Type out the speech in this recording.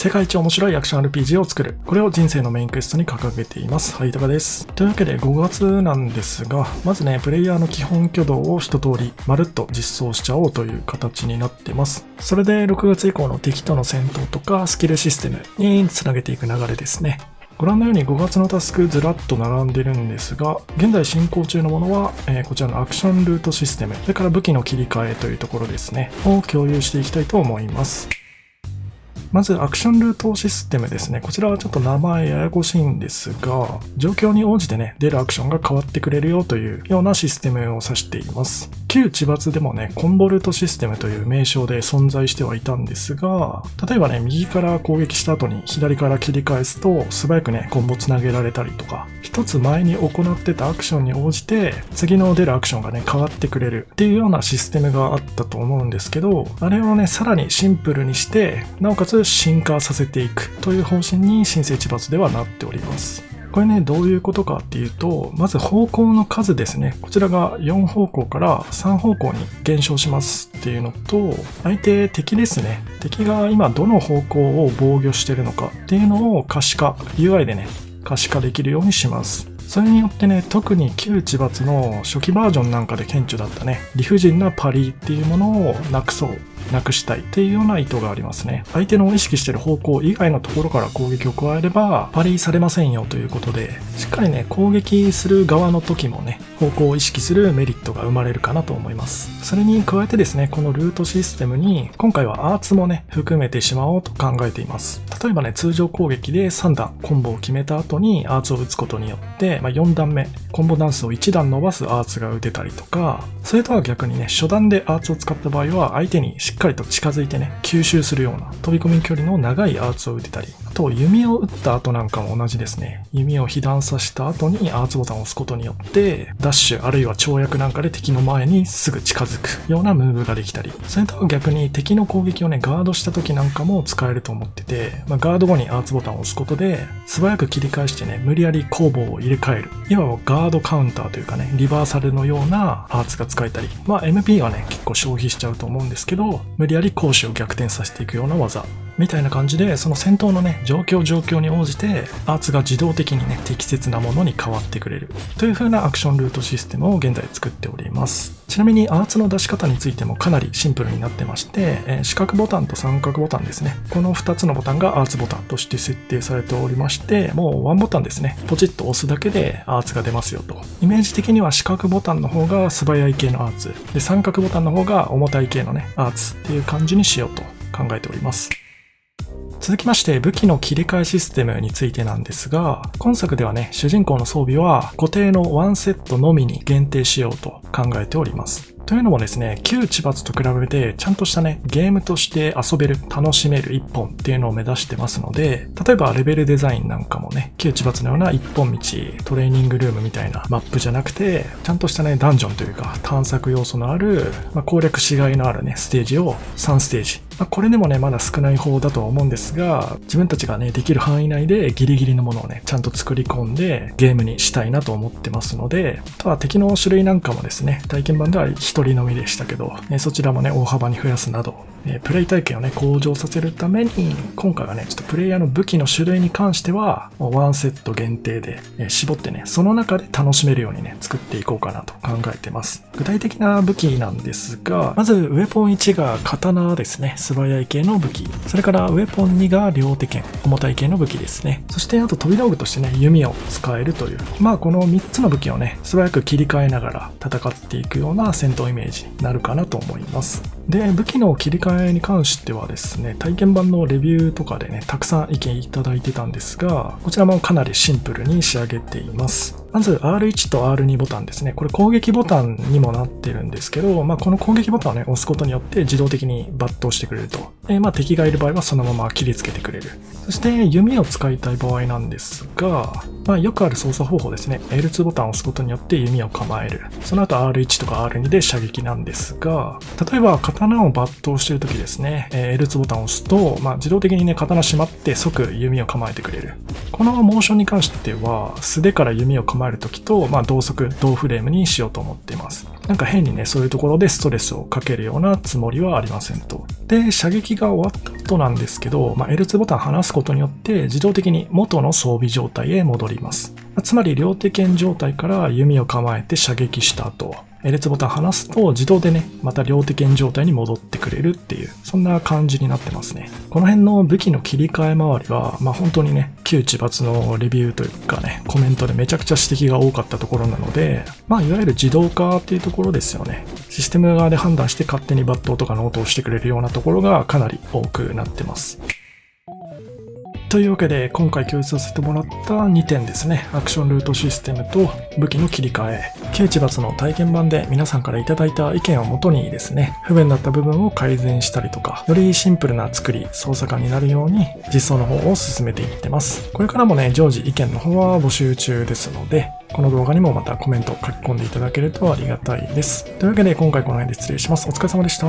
世界一面白いアクション RPG を作る。これを人生のメインクエストに掲げています。はい、たかです。というわけで5月なんですが、まずね、プレイヤーの基本挙動を一通りまるっと実装しちゃおうという形になってます。それで6月以降の敵との戦闘とかスキルシステムにつなげていく流れですね。ご覧のように5月のタスクずらっと並んでるんですが、現在進行中のものは、こちらのアクションルートシステム、それから武器の切り替えというところですね、を共有していきたいと思います。まずアクションルートシステムですね。こちらはちょっと名前ややこしいんですが、状況に応じてね、出るアクションが変わってくれるよというようなシステムを指しています。旧知罰でもね、コンボルートシステムという名称で存在してはいたんですが、例えばね、右から攻撃した後に左から切り返すと素早くね、コンボつなげられたりとか、一つ前に行ってたアクションに応じて次の出るアクションがね、変わってくれるっていうようなシステムがあったと思うんですけど、あれをね、さらにシンプルにして、なおかつ進化させていくという方針に新生知罰ではなっております。これね、どういうことかっていうと、まず方向の数ですね。こちらが4方向から3方向に減少しますっていうのと、相手敵ですね。敵が今どの方向を防御してるのかっていうのを可視化、UI でね、可視化できるようにします。それによってね、特に旧知罰の初期バージョンなんかで顕著だったね、理不尽なパリっていうものをなくしたいっていうような意図がありますね。相手の意識している方向以外のところから攻撃を加えればパリされませんよということで、しっかりね、攻撃する側の時もね、方向を意識するメリットが生まれるかなと思います。それに加えてですね、このルートシステムに今回はアーツもね、含めてしまおうと考えています。例えばね、通常攻撃で3段コンボを決めた後にアーツを打つことによって、4段目、コンボダンスを1段伸ばすアーツが打てたりとか、それとは逆にね、初段でアーツを使った場合は相手にしっかりと近づいてね、吸収するような飛び込み距離の長いアーツを打てたり、あと弓を打った後なんかも同じですね。弓を被弾させた後にアーツボタンを押すことによってダッシュあるいは跳躍なんかで敵の前にすぐ近づくようなムーブができたり、それとは逆に敵の攻撃をね、ガードした時なんかも使えると思ってて、ガード後にアーツボタンを押すことで素早く切り返してね、無理やり攻防を入れ替える、いわばガードカウンターというかね、リバーサルのようなアーツが使えたり、MP はね、結構消費しちゃうと思うんですけど、無理やり攻守を逆転させていくような技みたいな感じで、その戦闘のね、状況に応じてアーツが自動的にね、適切なものに変わってくれるという風なアクションルートシステムを現在作っております。ちなみにアーツの出し方についてもかなりシンプルになってまして、四角ボタンと三角ボタンですね、この2つのボタンがアーツボタンとして設定されておりまして、もうワンボタンですね、ポチッと押すだけでアーツが出ますよと。イメージ的には四角ボタンの方が素早い系のアーツで、三角ボタンの方が重たい系のね、アーツっていう感じにしようと考えております。続きまして武器の切り替えシステムについてなんですが、今作ではね、主人公の装備は固定のワンセットのみに限定しようと考えております。というのもですね、旧知罰と比べてちゃんとしたね、ゲームとして遊べる、楽しめる一本っていうのを目指してますので、例えばレベルデザインなんかもね、旧知罰のような一本道、トレーニングルームみたいなマップじゃなくて、ちゃんとしたね、ダンジョンというか探索要素のある、攻略しがいのあるね、ステージを3ステージ。これでもね、まだ少ない方だとは思うんですが、自分たちがね、できる範囲内でギリギリのものをね、ちゃんと作り込んでゲームにしたいなと思ってますので、あとは敵の種類なんかもですね、体験版では一人のみでしたけど、そちらもね、大幅に増やすなど、プレイ体験をね、向上させるために、今回はね、ちょっとプレイヤーの武器の種類に関しては、ワンセット限定で、絞ってね、その中で楽しめるようにね、作っていこうかなと考えてます。具体的な武器なんですが、まず、ウェポン1が刀ですね、素早い系の武器。それからウェポン2が両手剣、重たい系の武器ですね。そしてあと飛び道具としてね、弓を使えるという。この3つの武器をね、素早く切り替えながら戦っていくような戦闘イメージになるかなと思います。で、武器の切り替えに関してはですね、体験版のレビューとかでね、たくさん意見いただいてたんですが、こちらもかなりシンプルに仕上げています。まず R1 と R2 ボタンですね。これ攻撃ボタンにもなってるんですけど、この攻撃ボタンをね、押すことによって自動的に抜刀してくれると。敵がいる場合はそのまま切りつけてくれる。そして弓を使いたい場合なんですが、よくある操作方法ですね。L2 ボタンを押すことによって弓を構える。その後 R1 とか R2 で射撃なんですが、例えば刀を抜刀しているときですね、L2 ボタンを押すと、自動的にね、刀しまって即弓を構えてくれる。このモーションに関しては、素手から弓を構えるときと、同速、同フレームにしようと思っています。なんか変にね、そういうところでストレスをかけるようなつもりはありませんと。で、射撃が終わった後なんですけど、L2 ボタンを離すことによって自動的に元の装備状態へ戻ります。つまり両手剣状態から弓を構えて射撃した後、L2 ボタン離すと自動でね、また両手剣状態に戻ってくれるっていう、そんな感じになってますね。この辺の武器の切り替え周りは、本当にね、旧知抜のレビューというかね、コメントでめちゃくちゃ指摘が多かったところなので、いわゆる自動化っていうところですよね。システム側で判断して勝手に抜刀とかノートをしてくれるようなところがかなり多くなってます。というわけで今回共有させてもらった2点ですね。アクションルートシステムと武器の切り替え。旧知抜の体験版で皆さんからいただいた意見をもとにですね、不便だった部分を改善したりとか、よりシンプルな作り、操作感になるように実装の方を進めていってます。これからもね、常時意見の方は募集中ですので、この動画にもまたコメントを書き込んでいただけるとありがたいです。というわけで今回この辺で失礼します。お疲れ様でした。